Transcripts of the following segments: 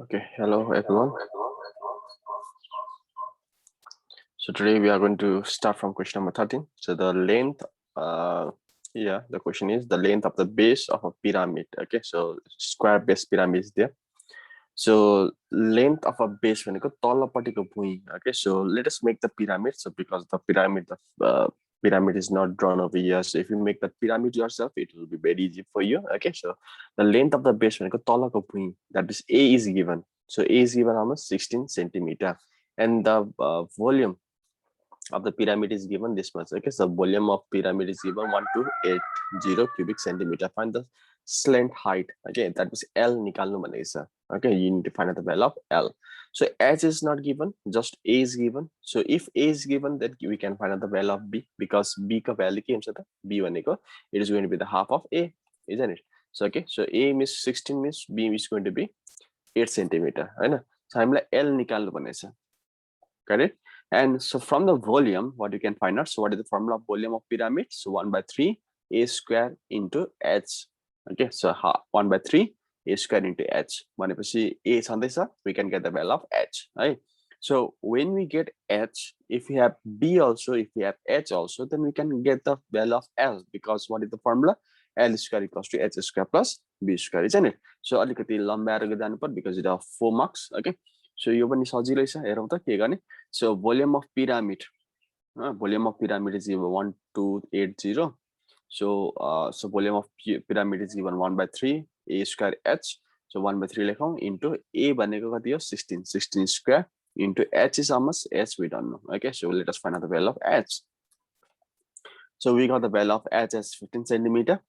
Okay, hello everyone. So today we are going to start from question number 13. So the length, the question is the length of the base of a pyramid. Okay, so square base pyramid is there. So length of a base when you go tallapatiko bui. Okay, so let us make the pyramid. So because the pyramid is not drawn over here. So if you make the pyramid yourself, it will be very easy for you. Okay, so the length of the base when you go tallako bui, that is A is given. So A is given almost 16 centimeter, and the volume of the pyramid is given this much. Okay, so volume of pyramid is given 1280 cubic centimeter. Find the slant height. Okay, that is L nikalnu bhaneko. Okay, you need to find out the value of L. So H is not given, just A is given. So if A is given, then we can find out the value of B, because B ka value ke हुन्छ त B भनेको it is going to be the half of A, isn't it? So okay, so A means 16 means B is going to be 8 centimeter, Hahn? So हामीलाई L निकाल्नु भनेको छ, correct? And so from the volume, what you can find out, so what is the formula of volume of pyramid? So 1/3 A square into H. Okay, so 1/3 A square into H. भनेपछि A छँदैछ, we can get the value of H, right? So when we get H, if we have B also, if we have H also, then we can get the value of L, because what is the formula? L square equals to H square plus B square, isn't it? So अलिकति लम्ब्याएर जानु पर्छ because it has 4 marks. Okay, so यो पनि सजिलै छ, हेरौँ त के गर्ने. So volume of pyramid is given 1280. So so volume of pyramid is given 1/3 A square H. So 1/3 लेखौं into A भनेको कति हो 16 square into H is how much? H we don't know. Okay, so let us find out the value of H. So we got the value of H as 15 centimeter.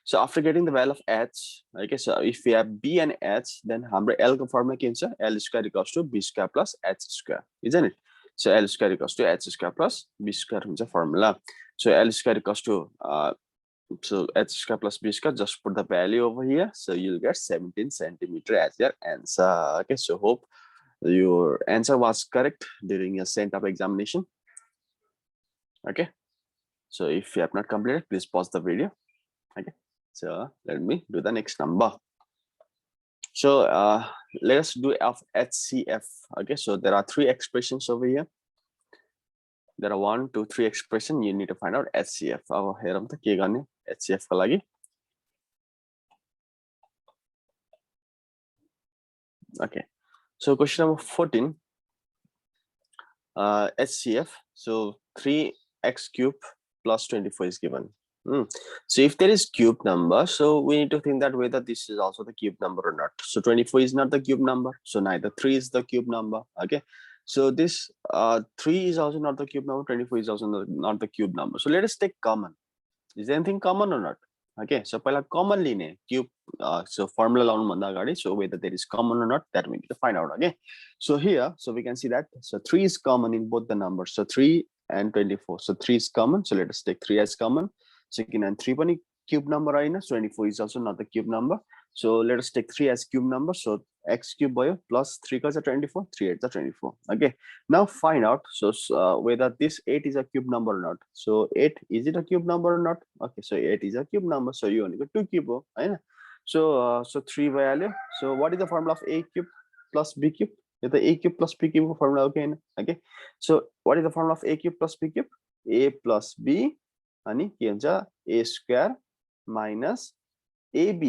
So after getting the value of H, okay, so if we have B and H, then हाम्रो L को formula के हुन्छ? L square equals to B square plus H square, isn't it? So L square equals to H square plus B square हुन्छ formula. So L square equals to so H square plus B square, just put the value over here. So you'll get 17 centimeter as your answer. Okay, so hope your answer was correct during your center examination. Okay, so if you have not completed, please pause the video. Okay, so let me do the next number. So let us do HCF. Okay, so there are 3 expressions over here. There are 1, 2, 3 expressions. You need to find out HCF. अब हेरौँ त के गर्ने HCF को लागि. Okay, so question number 14. HCF. So 3x cube plus 24 is given. So if there is cube number, so we need to think that whether this is also the cube number or not. So 24 is not the cube number, so neither 3 is the cube number. Okay, so this 3 is also not the cube number, 24 is also not the cube number. So let us take common. Is there anything common or not? Okay, so पहिला common लिने cube, so formula लाउनु भन्दा अगाडि, so whether there is common or not, that we need to find out. Okay, so here, so we can see that so 3 is common in both the numbers, so 3 and 24. So 3 is common, so let us take 3 as common. Second and 3 पनि cube number Hahn, 24 is also not the cube number. So let us take 3 as cube number. So x cube भयो plus 3 is 24, 3 8 is 24. Okay, now find out so whether this 8 is a cube number or not. So 8, is it a cube number or not? Okay, so 8 is a cube number, so you only got 2 cube हो हैन. So so 3 भइहाल्यो. So what is the formula of a cube plus b cube? The a cube plus b cube formula okay Hahn. Okay, so what is the formula of a cube plus b cube? A plus b अनि के हुन्छ a square minus ab,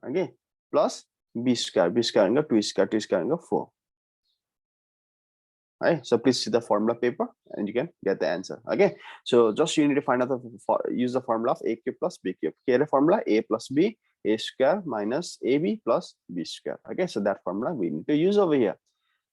okay, plus b square भनेको 2 square भनेको 4. Right, so please see the formula paper and you can get the answer. Okay, so just you need to find out use the formula of a cube plus b cube. Here formula a plus b, a square minus ab plus b square. Okay, so that formula we need to use over here.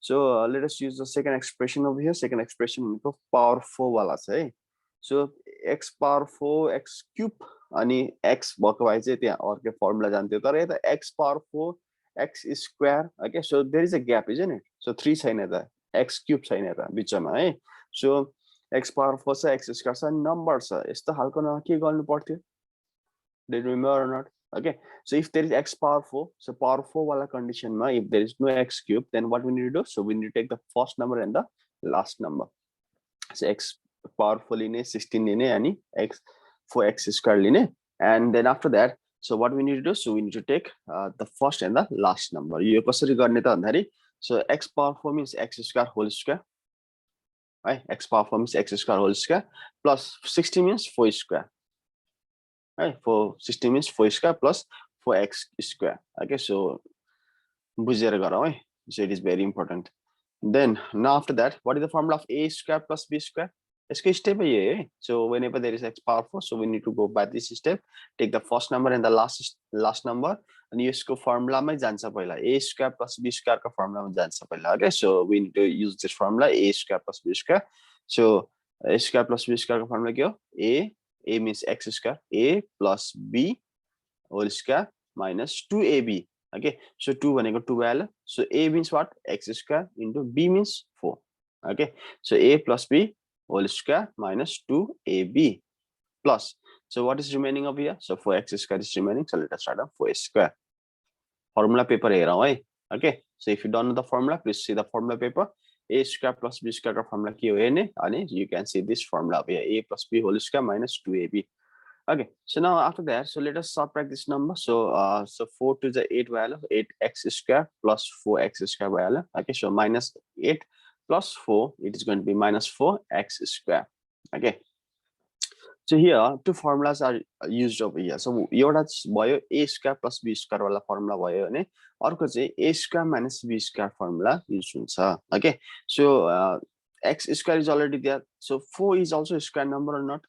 So let us use the second expression over here. Second expression power 4 वाला छ है. So x power 4 x cube अनि x भएको भए चाहिँ त्यहाँ अर्को formula जान्थ्यो, तर यता x power 4 x square. Okay, so there is a gap, isn't it? So 3 छैन त, x cube छैन त बिचमा है. So x power 4 छ, x square छ, नम्बर छ, यस्तो खालको के गर्नु पर्थ्यो? Did you remember or not? Okay, so if there is x power 4, so power 4 wala condition ma, if there is no x cube, then what we need to do? So we need to take the first number and the last number. So x power 4 line 16 line and x 4x square line, and then after that So what we need to do, so we need to take the first and the last number. यो कसरी गर्ने त भन्दाखेरि, so x power 4 means x square whole square, right? X power 4 means x square whole square plus 60 means 4 square, right? 60 means 4 square plus 4x square. Okay, so बुझेर गरौँ है. So it is very important. Then now after that, what is the formula of a square plus b square? यसको step है ये. So whenever there is x power 4, so we need to go by this step. Take the first number and the last number, and यसको formula मै जान्छ पहिला. A square plus b square को formula मा जान्छ पहिला. Okay, so we need to use this formula a square plus b square. So a square plus b square को formula के हो? A means x square, a plus b whole square minus 2ab. Okay, so 2 भनेको 2 आयो. So a means what? X square into b means 4. Okay, so a plus b whole square minus 2ab plus. So what is remaining over here? So 4x square is remaining. So let us write down 4 square. Formula paper हेरौँ है. Okay, so if you don't know the formula, please see the formula paper. A square plus b square का formula के हो हेर्ने, अनि you can see this formula over here. A plus b whole square minus 2ab. Okay, so now after that, so let us subtract this number. So so 4 to the 8 value, 8x square plus 4x square value. Okay, so minus 8 plus 4, it is going to be minus 4x square. Okay, so here two formulas are used over here. So एउटा भयो a square plus b square वाला formula भयो भने अर्को चाहिँ a square minus b square formula use हुन्छ. Okay, so x square is already there. So 4 is also a square number or not?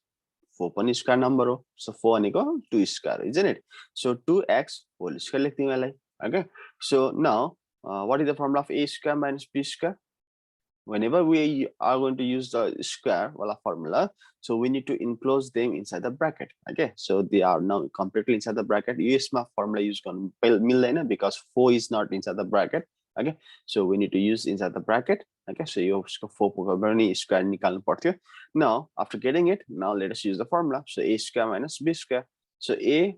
4 पनि square number हो. So 4 भनेको 2 square, isn't it? So 2x whole square लेख्ने वाला. Okay, so now what is the formula of a square minus b square? Whenever we are going to use the square wala formula, so we need to enclose them inside the bracket. Okay, so they are now completely inside the bracket. यसमा formula use गर्नु मिल्दैन because 4 is not inside the bracket. Okay, so we need to use inside the bracket. Okay, so यो 4 को पनि square निकाल्नु पर्थ्यो. Now after getting it, now let us use the formula. So a square minus b square. So a,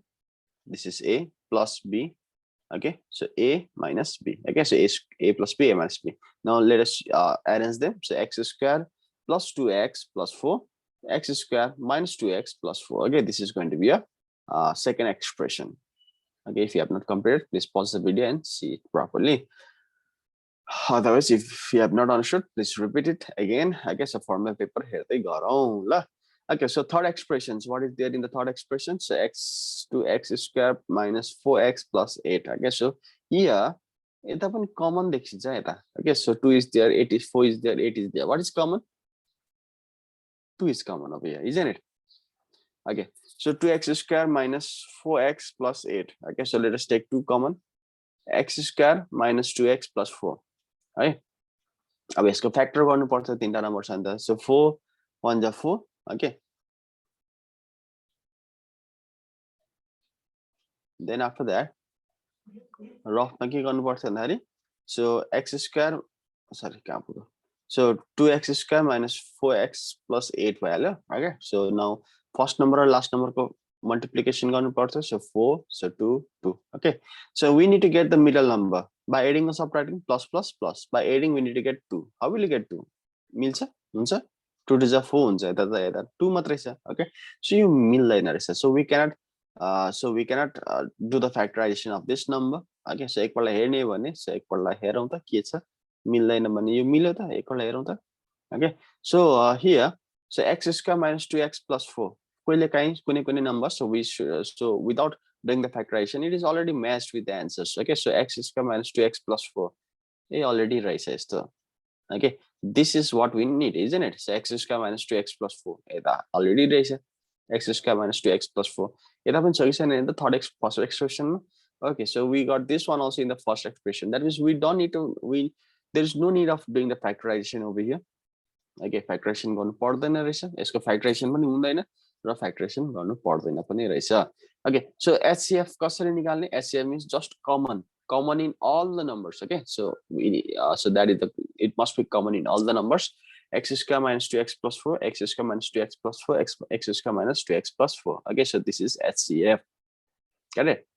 this is a plus b. Okay, so a minus b. Okay, so a plus b, a minus b. Now let us arrange them. So x square plus 2x plus 4, x square minus 2x plus 4. Okay, this is going to be a second expression. Okay, if you have not completed, please pause the video and see it properly. Otherwise, if you have not understood, please repeat it again. I guess a formula paper here they got on. Okay, so third expressions, what is there in the third expression? So x to x square minus 4x plus 8. I guess so here it's a common. Okay, so 2 is there, 8 is 4 is there, 8 is there. What is common? 2 is common over here, isn't it? Okay, so 2x square minus 4x plus 8. Okay, so let us take 2 common. X square minus 2x plus 4. Right? अब यसको factor गर्नु पर्छ तीनटा number छ नि त. So 4 1 जा 4. Okay, then after that rough मा के गर्नु पर्छ भन्दाखेरि, so x square, sorry कहाँ पुग्यो, so 2x square minus 4x plus 8 भयो. Okay, so now first number or last number को multiplication गर्नु पर्छ. So 4, so 2 2. Okay, so we need to get the middle number by adding or subtracting. Plus plus plus, by adding we need to get 2. How will you get 2? मिल्छ हुन्छ, 2 to the 4 हुन्छ, यता 2 मात्रै छ. Okay, so यो मिल्दैन रहेछ. So we cannot do the factorization of this number. Okay, so एकपल्ट हेर्ने भने, so एकपल्ट हेरौँ त के छ, मिल्दैन भने यो मिल्यो त, एकपल्ट हेरौँ त. Okay, so here, so x square minus 2x plus 4. कहिले काहीँ कुनै number, so we should, so without doing the factorization, it is already matched with the answers. Okay, so x square minus 2x plus 4, it already रहेछ यस्तो. Okay, this is what we need, isn't it? So x square minus 2x plus 4, यता already रहेछ x square minus 2x plus 4. यता पनि छ कि छैन the third first expression. Okay, so we got this one also in the first expression. That means we don't need to, there is no need of doing the factorization over here. Okay, factorization गर्नु पर्दैन रहेछ, यसको factorization पनि हुँदैन र factorization गर्नु पर्दैन पनि रहेछ. Okay, so HCF कसरी निकाल्ने? HCF means just common in all the numbers. Okay, so so that is it must be common in all the numbers. X square minus 2x plus 4, x square minus 2x plus 4, x square minus 2x plus 4. Okay, so this is HCF. Get it?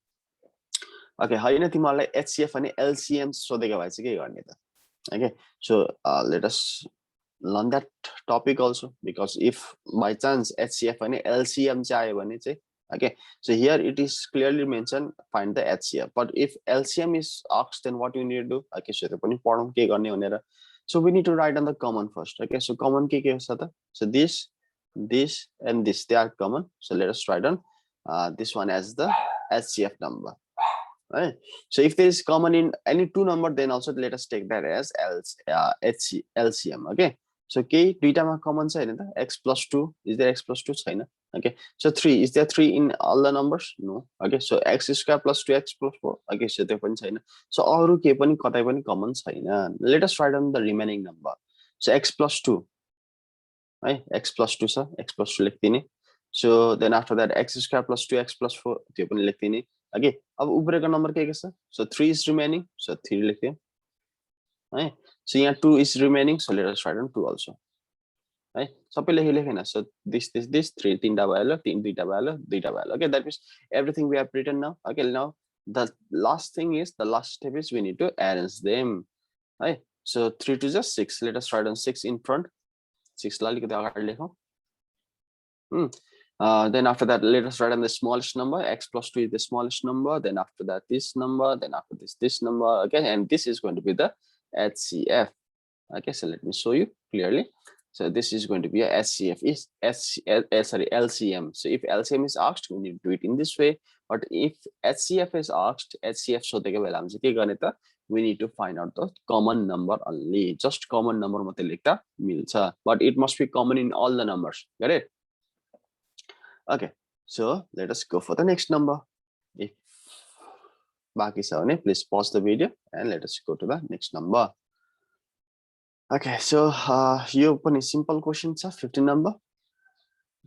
Okay, हैन तिमीलाई HCF अनि LCM सोधेको भए चाहिँ के गर्ने त? Okay, so let us learn that topic also, because if by chance HCF and LCM चाहिँ आयो भने चाहिँ Okay, so here it is clearly mentioned find the HCF, but if LCM is asked, then what you need to do? Okay, so so we need to write on the common first. Okay, so common so this and this, they are common, so let us write on this one as the HCF number. Right, so if there is common in any two number, then also let us take that as LCM. Okay, so k duita common side x plus 2, is there x plus 2 sign? Okay, so 3, is there 3 in all the numbers? No. Okay, so x square plus 2x plus 4. Okay, so there pani chaina, so aru ke pani katai pani common chaina. Let us write on the remaining number. So x plus 2, right, x plus 2 sir, x plus 2 लेख्दिने. So then after that x square plus 2x plus 4 त्यो पनि लेख्दिने. Okay, अब उपरेको number के छ? So 3 is remaining, so 3 लेख्यो है. So यहाँ 2 is remaining, so let us write on 2 also. है, सबैले लेखेन. So this 3 तीनटा भयो, 3 दुईटा भयो, दुईटा भयो. Okay, that means everything we have written now. Okay, now the last step is we need to arrange them. Right, so 3 to just 6, let us write on 6 in front. 6 ला अलिकति अगाडि लेखौँ. Then after that, let us write on the smallest number. X plus 2 is the smallest number. Then after that, this number. Then after this number. Okay, and this is going to be the HCF. Okay, so let me show you clearly. So this is going to be a HCF is LCM. So if LCM is asked, we need to do it in this way. But if HCF is asked, we need to find out the common number only. Just common number but it must be common in all the numbers. Got it? Okay, so let us go for the next number. If baki cha bhane, please pause the video and let us go to the next number. Okay, so यो पनि simple question cha, 15 number.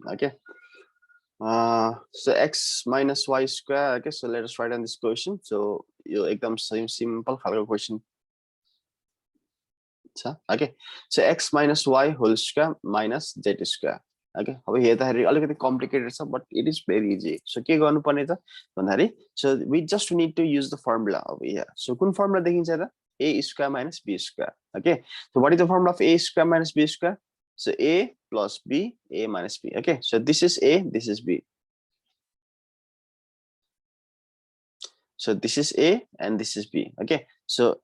Okay, so x minus y square. Okay, so let us write on this question. So यो एकदम simple खालको question छ. Okay, so x minus y whole square minus z square. Okay, अब हेर्दाखेरि अलिकति complicated छ, but it is very easy. So के गर्नुपर्ने त भन्दाखेरि, so we just need to use the formula over here. So कुन formula देखिन्छ त? A square minus b square. Okay, so what is the formula of a square minus b square? So a plus b, a minus b. Okay, so this is a, this is b. So this is a and this is b. Okay, so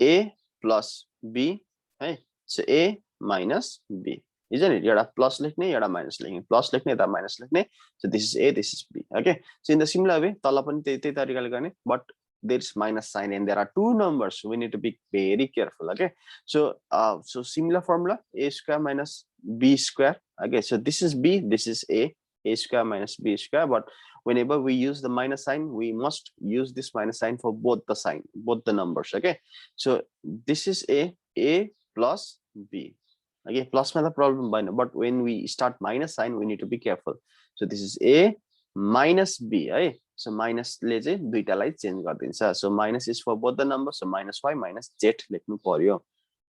a plus b, right? So a minus b, isn't it? You're plus lekhne, you're minus lekhne, plus lekhne, you're minus lekhne. So this is a, this is b. Okay, so in the similar way, tala pani त्यही तरिकाले गर्ने, but there is minus sign and there are two numbers, so we need to be very careful. Okay, so so similar formula, a square minus b square. Okay, so this is b, this is a square minus b square, but whenever we use the minus sign, we must use this minus sign for both the numbers. Okay, so this is a plus b. Okay, plus the problem by now, but when we start minus sign, we need to be careful. So this is a minus b, right? So minus ले चाहिँ दुईटालाई change गरिदिन्छ. So minus is for both the numbers, so minus y minus z लेख्नु पर्यो.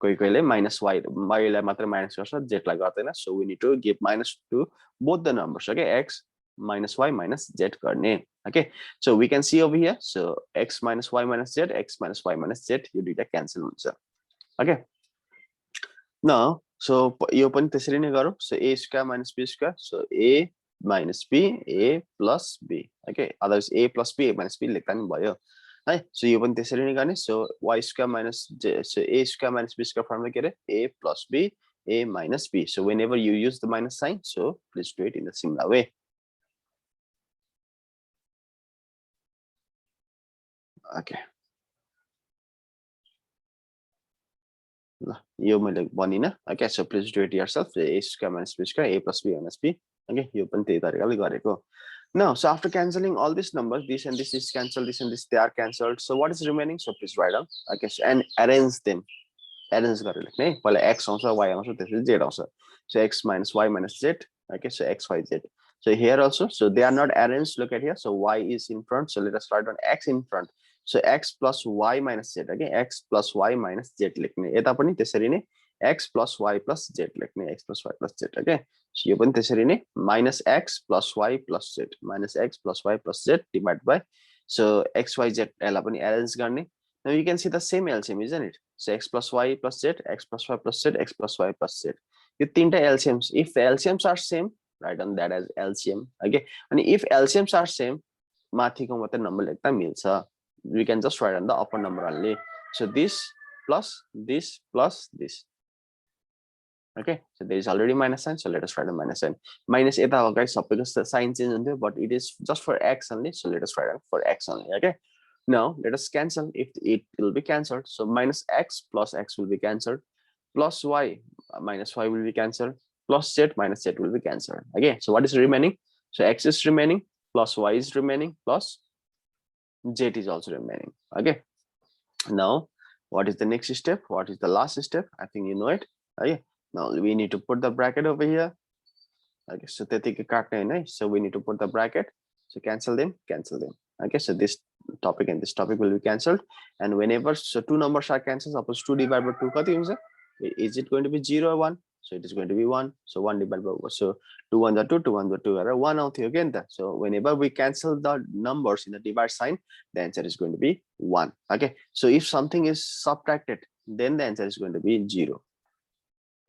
कोही कोहीले minus y लाई मात्र minus गर्छ, z लाई गर्दैन. So we need to give minus to both the numbers. Okay, x minus y minus z गर्ने. Okay, so we can see over here, so x minus y minus z, x minus y minus z, यो दुईटा cancel हुन्छ. Okay, now so यो पनि त्यसरी नै गरौँ. So a square minus b square, so a minus b, a plus b. Okay, otherwise a plus b, a minus b लेख्दा नि भयो है. So यो पनि त्यसरी नै गर्ने. So y square minus j, so a square minus b square formula के अरे, a plus b, a minus b. So whenever you use the minus sign, so please do it in a similar way. Okay, यो मैले बनिन. Okay, so please do it yourself. A square minus b square, a plus b minus b. Okay, यो पनि त्यही तरिकाले गरेको. Now, so after cancelling all these numbers, this and this is cancelled, this and this, they are cancelled. So what is remaining? So please write down. Okay, so, and arrange them. Arrange गरेर लेख्ने. पहिला x आउँछ, y आउँछ, त्यसपछि z आउँछ. So x minus y minus z. Okay, so x, y, z. So here also, so they are not arranged. Look at here. So y is in front. So let us write down x in front. So x plus y minus z. Okay, x plus y minus z लेख्ने. यता पनि त्यसरी नै x plus y plus z लेख्ने. X plus y plus z. Okay. So यो पनि त्यसरी नै minus x plus y plus z, minus x plus y plus z divided by, so x, y, z यसलाई पनि arrange गर्ने. Now you can see the same LCM, isn't it? So x plus y plus z, x plus y plus z, x plus y plus z. यो तीनटा LCMs. If the LCMs are same, write on that as LCM. Okay, and if LCMs are same, माथिको मात्रै number लेख्दा मिल्छ. We can just write on the upper number only. So this plus this plus this. Okay, so there is already minus sign, so let us write a minus sign. Minus eta guys, because the sign change, but it is just for x only, so let us write it for x only. Okay, now let us cancel. If it will be cancelled, so minus x plus x will be cancelled, plus y minus y will be cancelled, plus z minus z will be cancelled. Okay, so what is remaining? So x is remaining, plus y is remaining, plus z is also remaining. Okay, now what is the next step? What is the last step? I think you know it. Okay, now we need to put the bracket over here. Okay, so so we need to put the bracket. So cancel them, cancel them. Okay, so this topic and this topic will be cancelled. And whenever so two numbers are cancelled, suppose 2 divided by 2, is it going to be 0 or 1? So it is going to be 1. So 1 divided by 1. So 2 1 are 2, 2 1 are 2, 1 out here again. So whenever we cancel the numbers in the divide sign, the answer is going to be 1. Okay, so if something is subtracted, then the answer is going to be 0.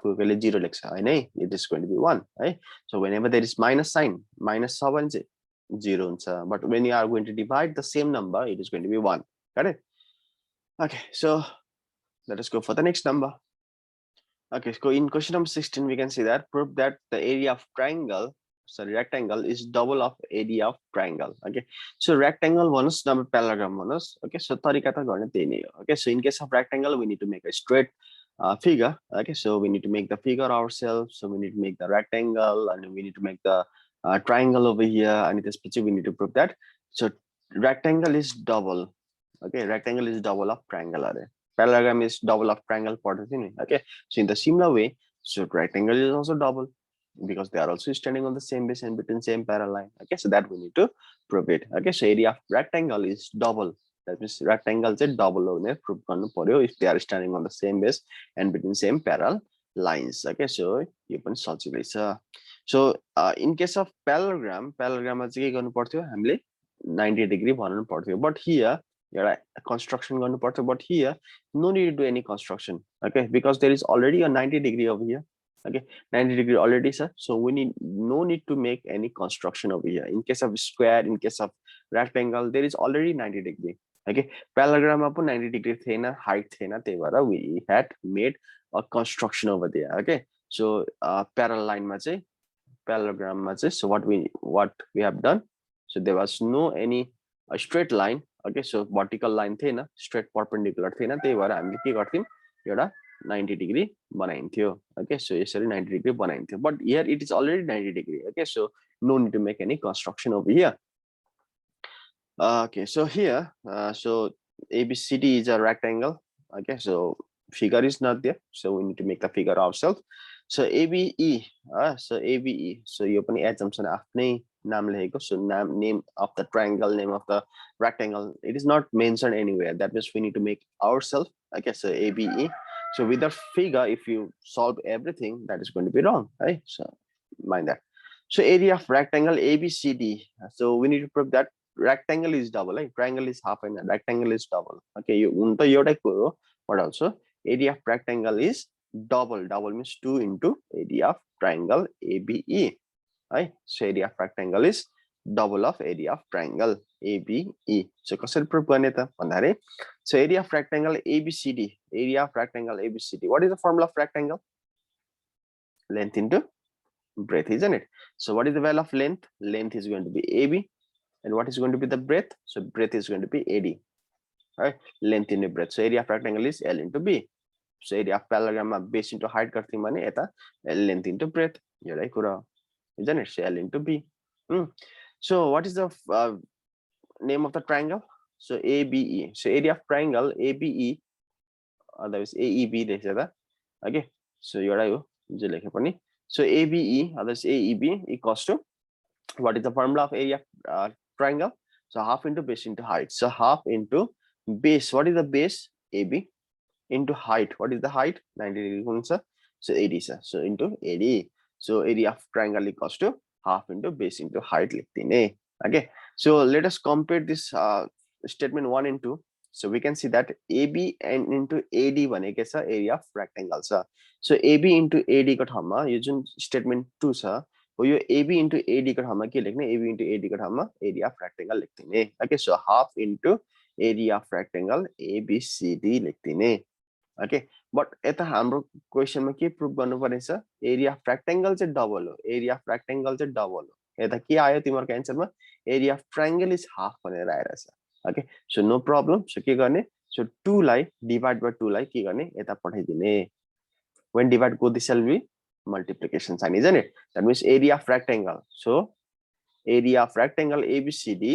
0 it is going to be 1. Right? So whenever there is minus sign, minus 7 0, but when you are going to divide the same number, it is going to be 1. Got it? Okay, so let us go for the next number. Okay, so in question number 16, we can see that prove that the area of triangle, sorry, rectangle is double of area of triangle. Okay, so rectangle bonus number parallelogram bonus. Okay, so tarika ta garne त्यही नै हो. Okay, so in case of rectangle, we need to make a straight figure. Okay, so we need to make the figure ourselves. So we need to make the rectangle, and we need to make the triangle over here, and we need to prove that. So rectangle is double. Okay, rectangle is double of triangle. Parallelogram is double of triangle. Okay, so in the similar way, so rectangle is also double because they are also standing on the same base and between same parallel line. Okay, so that we need to prove it. Okay, so area of rectangle is double. That means rectangle is double prove if they are standing on the same base and between same parallel lines. Okay, so you can solve this. So in case of parallelogram is 90 degree but here construction going to but here no need to do any construction. Okay, because there is already a 90 degree over here. Okay, 90 degree already, sir. So we need no need to make any construction over here. In case of square, in case of rectangle, there is already 90 degree. Okay, parallelogram up 90 degree thena, height thena, we had made a construction over there. Okay, so parallel line parallelogram so what we have done, so there was no any a straight line. Okay, so vertical line thena, straight perpendicular thena, त्यही भएर हामीले के गर्थ्यौं एउटा 90 degree बनाइन्थ्यो. Okay, so यसरी 90 degree बनाइन्थ्यो, but here it is already 90 degree. Okay, so no need to make any construction over here. Okay, so here so ABCD is a rectangle. Okay, so figure is not there, so we need to make the figure ourselves. So ABE, so you open assumption आफ्नै नाम लेखेको. So name of the triangle, name of the rectangle, it is not mentioned anywhere. That means we need to make ourselves. Okay, so ABE. So with the figure, if you solve everything, that is going to be wrong, right? So mind that. So area of rectangle ABCD. So we need to prove that rectangle is double, right? Triangle is half and rectangle is double. Okay, you but also area of rectangle is double. Double means 2 into area of triangle ABE. Right? So area of rectangle is double of area of triangle ABE. So कसरी prove गर्ने त भन्दाखेरि, so area of rectangle ABCD, area of rectangle ABCD. What is the formula of rectangle? Length into breadth, isn't it? So what is the value of length? Length is going to be AB, and what is going to be the breadth? So breadth is going to be AD. Right? Length into breadth. So area of rectangle is L into B. So area of parallelogram base into height गर्थ्यौं भने यता length into breadth. एउटै कुरा, isn't it? So L into B. So what is the name of the triangle? So ABE. So area of triangle ABE, otherwise AEB. Okay, so so ABE, otherwise AEB equals to, what is the formula of area of triangle? So half into base into height. So half into base. What is the base? AB into height. What is the height? 90 degree. So 80, sir. So into 80. So area of triangle equals to half into base into height. Okay, so let us compare this statement 1 and 2. So we can see that AB and into AD भनेको छ area of rectangle. So AB into AD को ठाउँमा यो जुन statement 2 छ, हो यो AB into AD को ठाउँमा के लेख्ने AB into AD को ठाउँमा एरिया अफ रेक्टेंगल लेख्दिने okay so half into area of rectangle ABCD लेख्दिने ओके बट यता हाम्रो क्वेशनमा के प्रुभ गर्नु पर्नेछ एरिया अफ रेक्टेंगल चाहिँ डबल हो एरिया अफ रेक्टेंगल चाहिँ डबल हो यता के आयो तिम्रो आन्सरमा area of triangle is half भनेर आइरहेछ okay so no problem so के गर्ने सो 2 लाई डिवाइड बाइ 2 लाई के गर्ने यता पठाइदिने when divide go this shall be multiplication sign isn't it that means area of rectangle so area of rectangle ABCD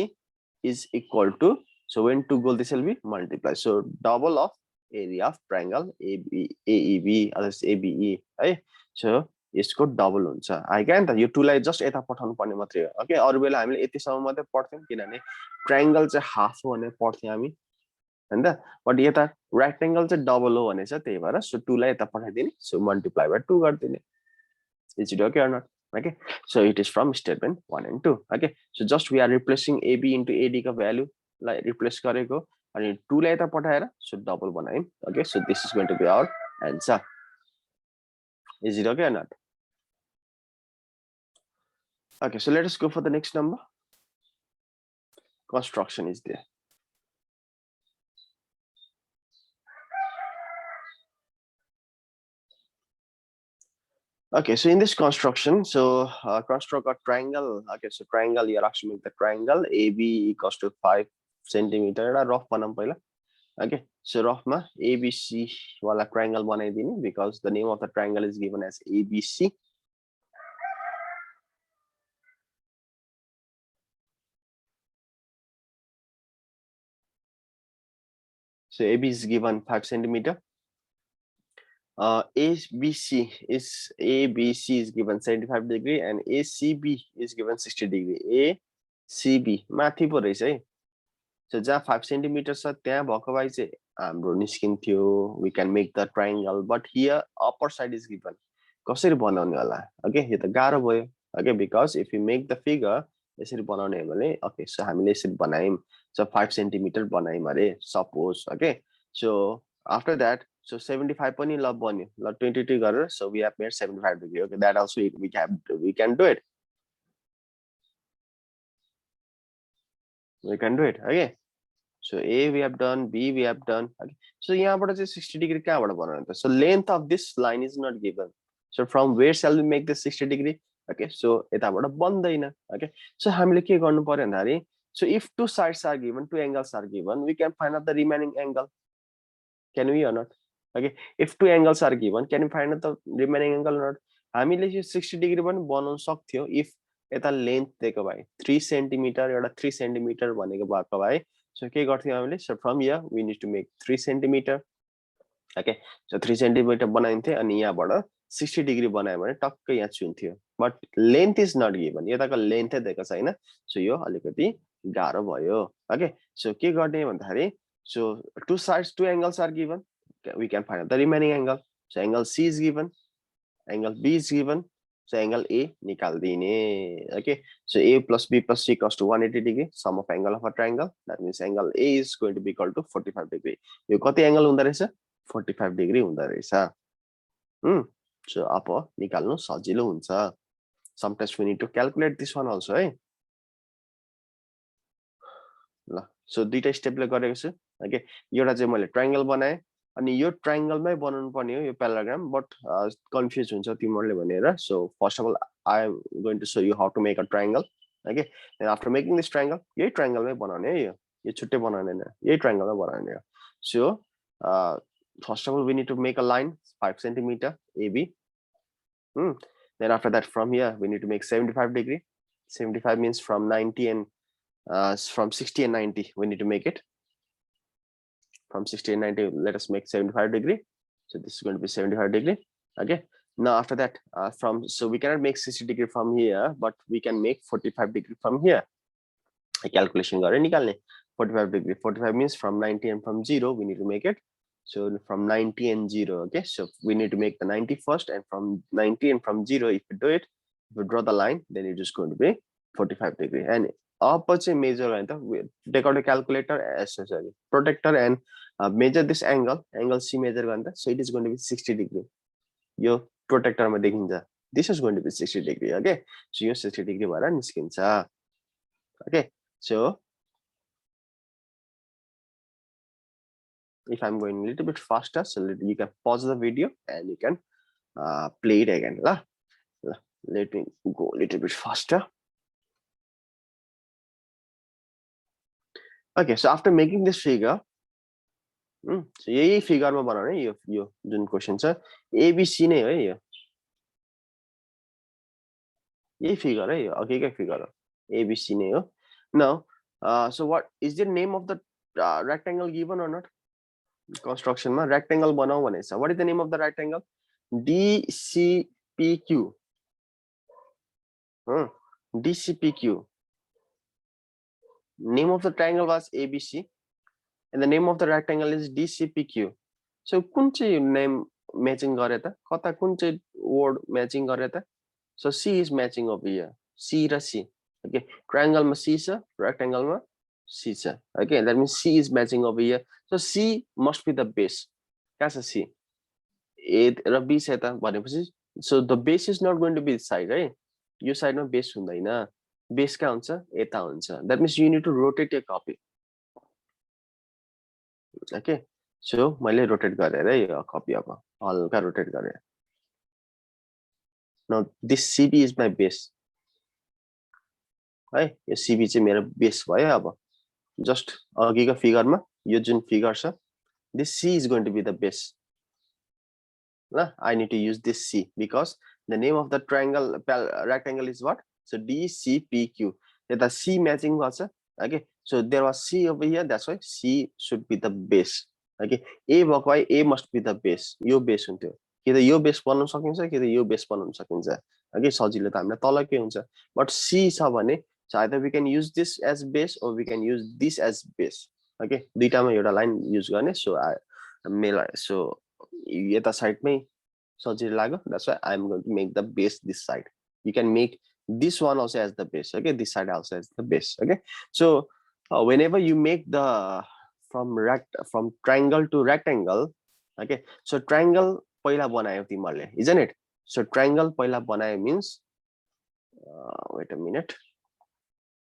is equal to so when 2 go this shall be multiply so double of area of triangle AEB others ABE है so यसको double हुन्छ आइगा नि त यो 2 लाई just यता पठाउनु पर्ने मात्रै हो ओके अरु बेला हामीले यतिसम्म मात्रै पढ्थ्यौं किनभने ट्रायंगल चाहिँ हाफ हो भने पढ्थ्यौं हामी हैन त बट यता रेक्टेंगल चाहिँ डबल हो भनेछ त्यही भएर सो 2 लाई यता पठाइदिने सो मल्टिप्लाई बाइ 2 गर्दिने is it okay or not okay so it is from statement 1 and 2 okay so just we are replacing AB into AD का value लाई replace गरेको अनि 2 लाई यता पठाएर so double बनायौं okay so this is going to be our answer is it okay or not okay so let us go for the next number construction is there okay so in this construction so construct a triangle okay so triangle you are actually make the triangle AB equals to 5 centimeter एउटा rough बनाऊं पहिला okay so rough ma ABC wala triangle बनाइदिने because the name of the triangle is given as ABC so AB is given 5 centimeter ABC is given 75 degree and ACB is given 60 degree ACB माथि पो रहेछ है so जहाँ 5 centimeter छ त्यहाँ भएको भए चाहिँ हाम्रो निस्किन्थ्यो we can make the triangle but here upper side is given कसरी बनाउने होला okay यो त गाह्रो भयो okay because if you make the figure यसरी बनाउने हो भने okay so हामीले यसरी बनायौं so 5 centimeter बनायौं अरे suppose okay so after that so 75 पनि ल बन्यो ल 22 गरेर so we have made 75 degree okay that also we can do it we can do it okay so A we have done B we have done okay so यहाँबाट चाहिँ 60 degree कहाँबाट बनाउने त so length of this line is not given so from where shall we make this 60 degree okay so यताबाट बन्दैन okay so हामीले के गर्नु पर्यो भन्दाखेरि so if two sides are given two angles are given we can find out the remaining angle can we or not okay if two angles are given can we find out the remaining angle or not हामीले यो 60 degree पनि बनाउन सक्थ्यौ if यता length दिएको भए 3 centimetre एउटा 3 centimetre भनेको भएको भए so के गर्थ्यौ हामीले so from here we need to make 3 centimeter okay so 3 centimeter बनाइन्थे अनि यहाँबाट 60 degree बनायो भने टक्क यहाँ चुन्थ्यो but length is not given यताको लेन्थ दिएको छैन so यो अलिकति गाह्रो भयो okay so के गर्ने भन्दाखेरि so two sides two angles are given we can find out the remaining angle so angle C is given angle B is given so angle A निकाल्दिने okay so A plus B plus C equals to 180 degree sum of angle of a triangle that means angle A is going to be equal to 45 degree यो कति angle हुँदा रहेछ 45 degree हुँदा रहेछ so अब निकाल्नु सजिलो हुन्छ sometimes we need to calculate this one also है ल so दुईटा स्टेपले गरेको छु okay एउटा चाहिँ मैले ट्रायंगल बनाए अनि यो ट्रायंगलमै बनाउनु पर्ने हो यो प्याराग्राम बट कन्फ्युज हुन्छ तिमीहरुले भनेर so first of all I am going to show you how to make a triangle okay and after making this triangle यही ट्रायंगलमै बनाउने है यो छुट्टै बनाउने हैन यही ट्रायंगलमै बनाउने हो so first of all we need to make a line 5 centimeter AB then after that from here we need to make 75 degree 75 means from 90 and from 60 and 90 we need to make it from 60 and 90 let us make 75 degree so this is going to be 75 degree okay now after that so we cannot make 60 degree from here but we can make 45 degree from here a calculation gare nikalne 45 degree 45 means from 90 and from 0 we need to make it so from 90 and 0 okay so we need to make the 90 first and from 90 and from 0 if we do it if we draw the line then it is going to be 45 degree and up measure take out a calculator sorry protector and measure this angle C measure so it is going to be 60 degree यो protractor मा देखिन्छ this is going to be 60 degree. Okay, so your 60 degree bhara niskincha. Okay, so if I'm going a little bit faster, so you can pause the video and you can play it again. Let me go a little bit faster. Okay, so after making this figure, so यही figure मा बनाउने यो जुन question छ ABC नै हो यो यही figure है यो अघिकै figure हो ABC नै हो. Now so what is the name of the rectangle given or not? Construction मा rectangle बनाऊ भनेछ. What is the name of the rectangle? DCPQ. DCPQ. Name of the triangle was ABC and the name of the rectangle is DCPQ. So कुन चाहिँ name matching गरे त कता कुन चाहिँ word matching गरे त? So C is matching over here. C raw C. Okay, triangle मा C छ, rectangle मा C छ. Okay, that means C is matching over here. So C must be the base. कहाँ छ C? A र B छ त भनेपछि so the base is not going to be this side, right? Yo side मा base हुँदैन. Base कहाँ हुन्छ? यता हुन्छ. That means you need to rotate your copy. Okay, so मैले rotate गरेर यो copy अब हल्का rotate गरे. Now this CB is my base. है यो CB चाहिँ मेरो base भयो अब. Just अघिको figure मा यो जुन figure छ this C is going to be the base. I need to use this C because the name of the triangle rectangle is what? So DCPQ. The C matching was okay. So there was C over here. That's why C should be the base. Okay. A why A must be the base. Your base until either your base one on second, either your base one on second. Okay. So but C sabane. So either we can use this as base or we can use this as base. Okay. The time you line use gane. So I so yeta side may that's why I'm going to make the base this side. You can make this one also as the base. Okay, this side also as the base. Okay, so whenever you make the from triangle to rectangle, okay, so triangle पहिला बनायो तिमीहरुले, isn't it? So triangle पहिला बनायो means wait a minute,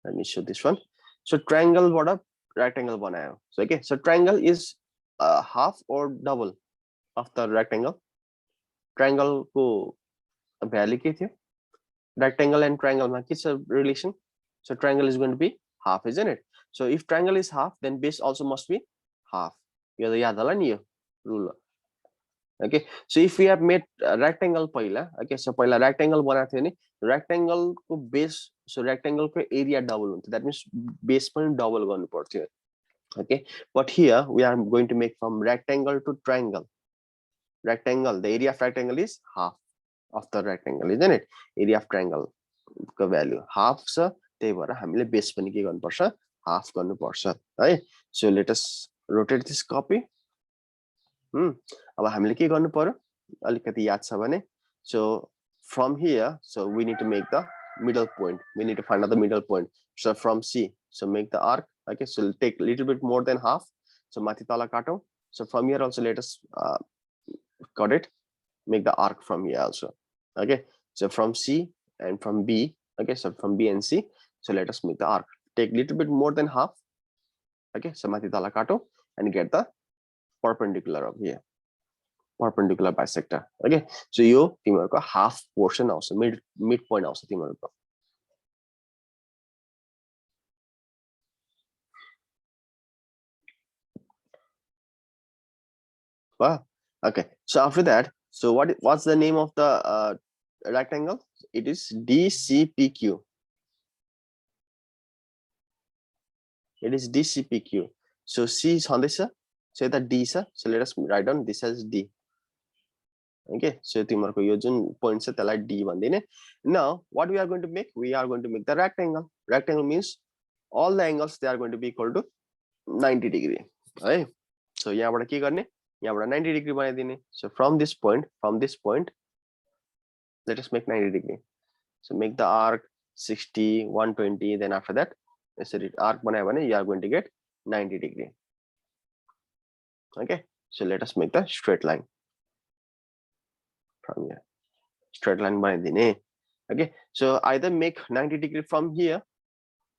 let me show this one. So triangle बाट rectangle बनायो. So okay, so triangle is half or double of the rectangle. Triangle को value के थियो? Rectangle and triangle मा के छ relation? So triangle is going to be half, isn't it? So if triangle is half, then base also must be half. यो त याद होला नि यो rule. Okay, so if we have made rectangle पहिला, okay, so पहिला rectangle बनाएको थियो नि, rectangle को base, so rectangle को area double हुन्छ. That means base पनि double गर्नु पर्थ्यो. Okay, but here we are going to make from rectangle to triangle. Rectangle, the area of rectangle is half of the rectangle, isn't it? Area of triangle को value half छ, त्यही भएर हामीले base पनि के गर्नुपर्छ? Half गर्नुपर्छ है. So let us rotate this copy. अब हामीले के गर्नु पर्यो? अलिकति याद छ भने, so from here, so we need to make the middle point. We need to find out the middle point. So from C, so make the arc. Okay, so we'll take a little bit more than half. So माथि तल काटौं. So from here also let us got it, make the arc from here also. Okay, so from C and from B, okay, so from B and C, so let us make the arc. Take a little bit more than half. Okay, so माथि तल काटौं and get the perpendicular of here, perpendicular bisector. Okay, so yo तिमीहरुको half portion आउँछ, midpoint आउँछ तिमीहरुको. Wow. Okay, so after that, so what's the name of the rectangle? It is DCPQ. It is DCPQ. So C is on this, so that D, so let us write down this as D. Okay, so तिमीहरुको yo Jun point छ त्यसलाई D भन्दिने. Now what we are going to make? We are going to make the rectangle. Rectangle means all the angles they are going to be equal to 90 degree. Right? So यहाँबाट के गर्ने? यहाँबाट 90 degree बनाइदिने. So from this point, let us make 90 degree. So make the arc 60, 120. Then after that, arc बनायो भने you are going to get 90 degree. Okay, so let us make the straight line from here. straight line बनाइदिने. Okay, so either make 90 degree from here,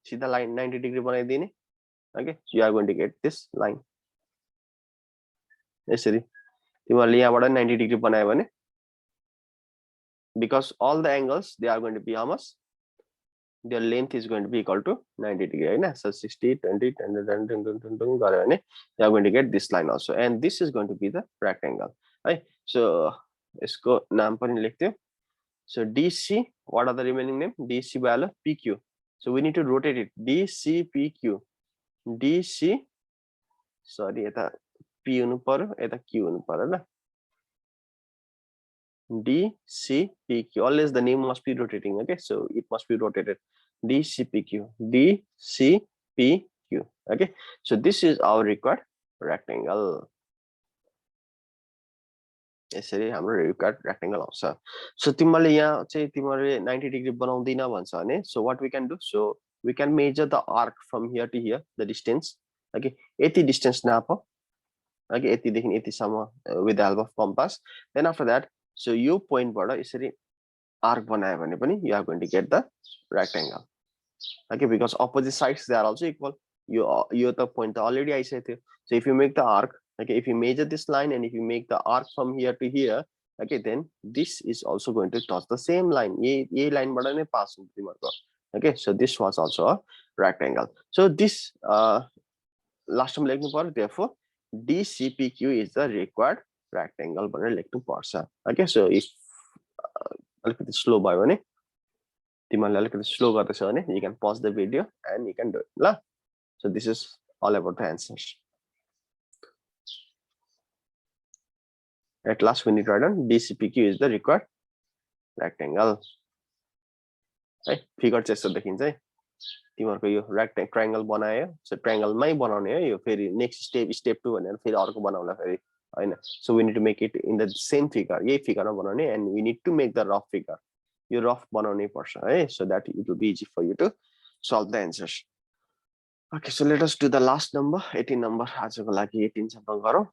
see the line 90 degree बनाइदिने. Okay, so you are going to get this line. यसरी तिमीहरूले यहाँबाट 90 degree बनायो भने, because all the angles they are going to be how much? Their length is going to be equal to 90 degree, right? So 60, 20, 10, 10, 10, 10, 10, 10, you are going to get this line also, and this is going to be the rectangle, right? So इसको नाम पनि लेख्थे. So DC, what are the remaining name? DC value PQ. So we need to rotate it. DC PQ. DC, sorry, यता P हुनु पर्यो, यता Q हुनु पर्यो ल. DCPQ. Always the name must be rotating. Okay, so it must be rotated. DCPQ. DCPQ. Okay, so this is our required rectangle. यसरी हाम्रो required rectangle आउँछ. So तिमीले यहाँ चाहिँ तिमीले 90 degree बनाउँदिन भन्छ भने, so what we can do? So we can measure the arc from here to here, the distance. Okay, Yati distance नाप. Okay, यति देखि यतिसम्म with the help of compass. Then after that, so yo point बाट यसरी arc बनायो भने पनि you are going to get the rectangle. Okay, because opposite sides they are also equal. यो त point त already आइसकेको थियो. So if you make the arc, okay, if you measure this line and if you make the arc from here to here, okay, then this is also going to touch the same line. ये line बाट नै pass हुन्छ तिमीहरुको. Okay, so this was also a rectangle. So this last time लेख्नु पर्यो. Therefore DCPQ is the required rectangle भनेर लेख्नु पर्छ. Okay, so if अलिकति slow भयो भने तिमीले अलिकति slow गर्दैछ भने you can pause the video and you can do it ल. So this is all about the answers. At last we need to write down DCPQ is the required rectangle. है figure चाहिँ यस्तो देखिन्छ है. तिमीहरुको यो rectangle triangle बनायो. So triangle मै बनाउने है यो. फेरि next step 2 भनेर फेरि अर्को बनाउला फेरि हैन. So we need to make it in the same figure. यही फिगरमा बनाउने and we need to make the rough figure. Yo rough बनाउनै पर्छ है, so that it will be easy for you to solve the answers. Okay, so let us do the last number, 18 number. आजको लागि 18 सम्म गरौँ.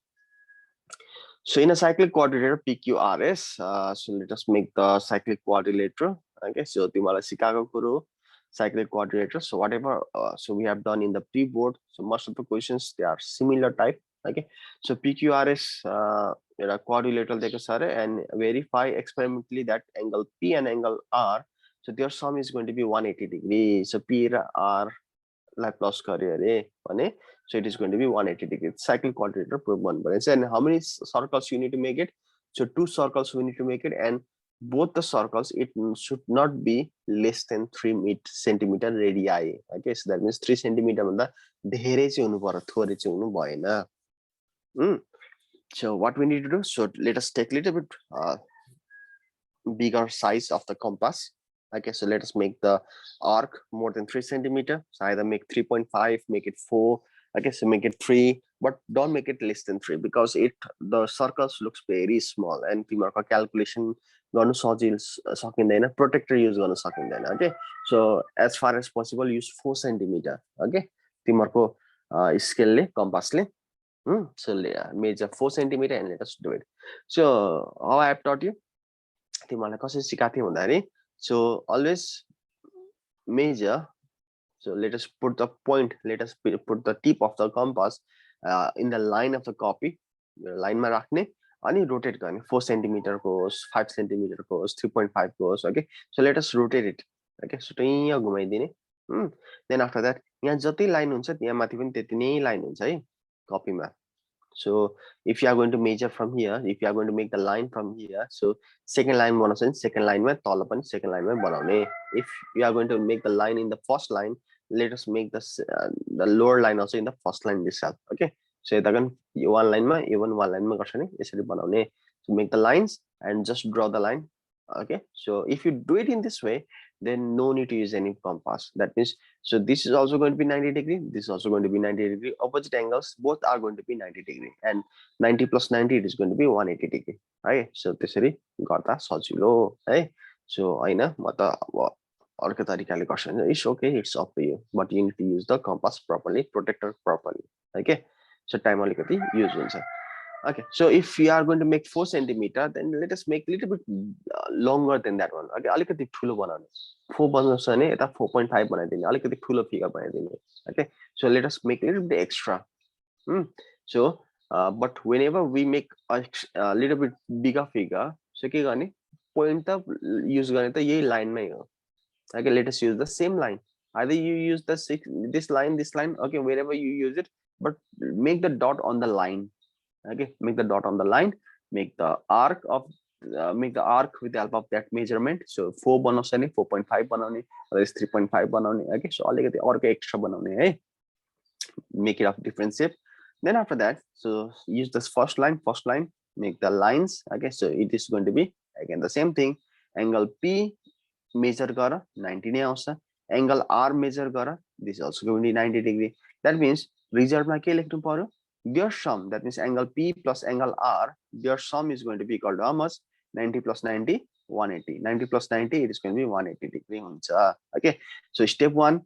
So in a cyclic quadrilateral PQRS, so let us make the cyclic quadrilateral. Okay, so तिमीलाई सिकाएको कुरो cyclic quadrilateral. So whatever so we have done in the pre-board, so most of the questions they are similar type. Okay, so PQRS quadrilateral दिएको छ अरे, and verify experimentally that angle P and angle R, so their sum is going to be 180 degree. So P raw R lie plus गर्यो अरे भने, so it is going to be 180 degree. Cyclic quadrilateral prove one भनेछ. And how many circles you need to make it? So 2 circles we need to make it, and both the circles it should not be less than 3 centimeter radii. Okay, so that means 3 centimeter भन्दा धेरै चाहिँ हुनु पर्यो, थोरै चाहिँ हुनु भएन. So what we need to do? So let us take a little bit bigger size of the compass. Okay, so let us make the arc more than 3 centimeter. So either make 3.5, make it 4. Okay, so make it 3, but don't make it less than 3 because the circles looks very small and तिमीहरुको calculation गर्नु सकिँदैन, protector use गर्न सकिँदैन. Okay, so as far as possible use 4 centimeter. Okay, तिमीहरुको scale ले compass ले. So measure 4 centimeter and let us do it. So how I have taught you, तिमीहरुलाई कसरी सिकाथे भन्दाखेरि, so always measure. So let us put the point, let us put the tip of the compass in the line of the copy, line मा राख्ने अनि rotate गर्ने. 4 centimeter goes, 5 centimeter goes, 3.5 goes. Okay, so let us rotate it. Okay, so यहाँ घुमाइदिने. Then after that यहाँ जति line हुन्छ त्यहाँ माथि पनि त्यति नै line हुन्छ है copy मा. So if you are going to measure from here, if you are going to make the line from here, so second line बनाउँछ नि, second line मा तल पनि second line मा बनाउने. If you are going to make the line in the first line, let us make the lower line also in the first line itself. Okay, so यता gun one line मा even one line मा गर्छ नि, यसरी बनाउने. So make the lines and just draw the line. Okay, so if you do it in this way, then no need to use any compass. That means, so this is also going to be 90 degree, this is also going to be 90 degree, opposite angles both are going to be 90 degree, and 90 plus 90 it is going to be 180 degree. Right, so त्यसरी गर्दा सजिलो है. So हैन म त अर्को तरिकाले गर्छु नि, it's okay, it's up to you, but you need to use the compass properly, protector properly. Okay, so time अलिकति use हुन्छ. Okay, so if we are going to make 4 centimeter, then let us make a little bit longer than that one. Okay, alikati thulo banane. 4 bananu chha भने यता 4.5 बनाइदिने, अलिकति ठुलो figure बनाइदिने. Okay, so let us make a little bit extra. So but whenever we make a little bit bigger figure, so के गर्ने point त use गर्ने त यही line मै हो. Okay, let us use the same line. Either you use this line, okay, wherever you use it, but make the dot on the line. Okay, make the dot on the line, make the arc with the help of that measurement. So 4 बनाउँछ नि 4.5 बनाउने, or is 3.5 बनाउने. Okay, so अलिकति अर्को extra बनाउने है. Make it of different shape. Then after that, so use this first line, make the lines. Okay, so it is going to be again the same thing. Angle P measure gara 90 नै आउँछ. Angle R measure gara, this is also going to be 90 degree. That means result मा के लेख्नु पर्यो? Their sum, that means angle P plus angle R, their sum is going to be equal to how much? 90 plus 90, 180. 90 plus 90, it is going to be 180 degree हुन्छ. Okay, so step 1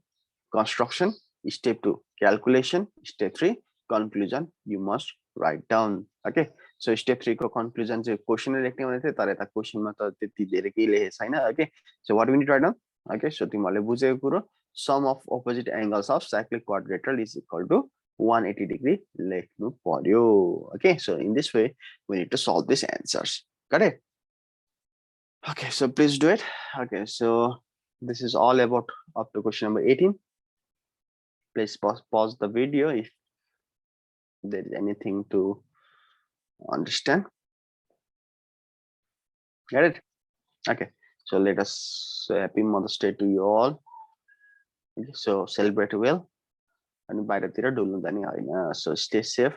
construction, step 2 calculation, step 3 conclusion. You must write down. Okay, so step 3 को conclusion चाहिँ question लेख्ने भने थियो, तर यता question मा त त्यति धेरै केही लेखेको छैन. Okay, so what we need to write down? Okay, so तिमीहरूले बुझेको कुरो, sum of opposite angles of cyclic quadrilateral is equal to 180 degree लेख्नु पर्यो. Okay, so in this way we need to solve these answers. Got it? Okay, so please do it. Okay, so this is all about up to question number 18. Please pause the video if there is anything to understand. Get it? Okay, so let us say happy Mother's Day to you all. Okay, so celebrate well. And by the so stay safe,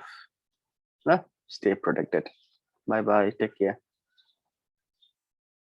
stay protected. Bye bye, take care.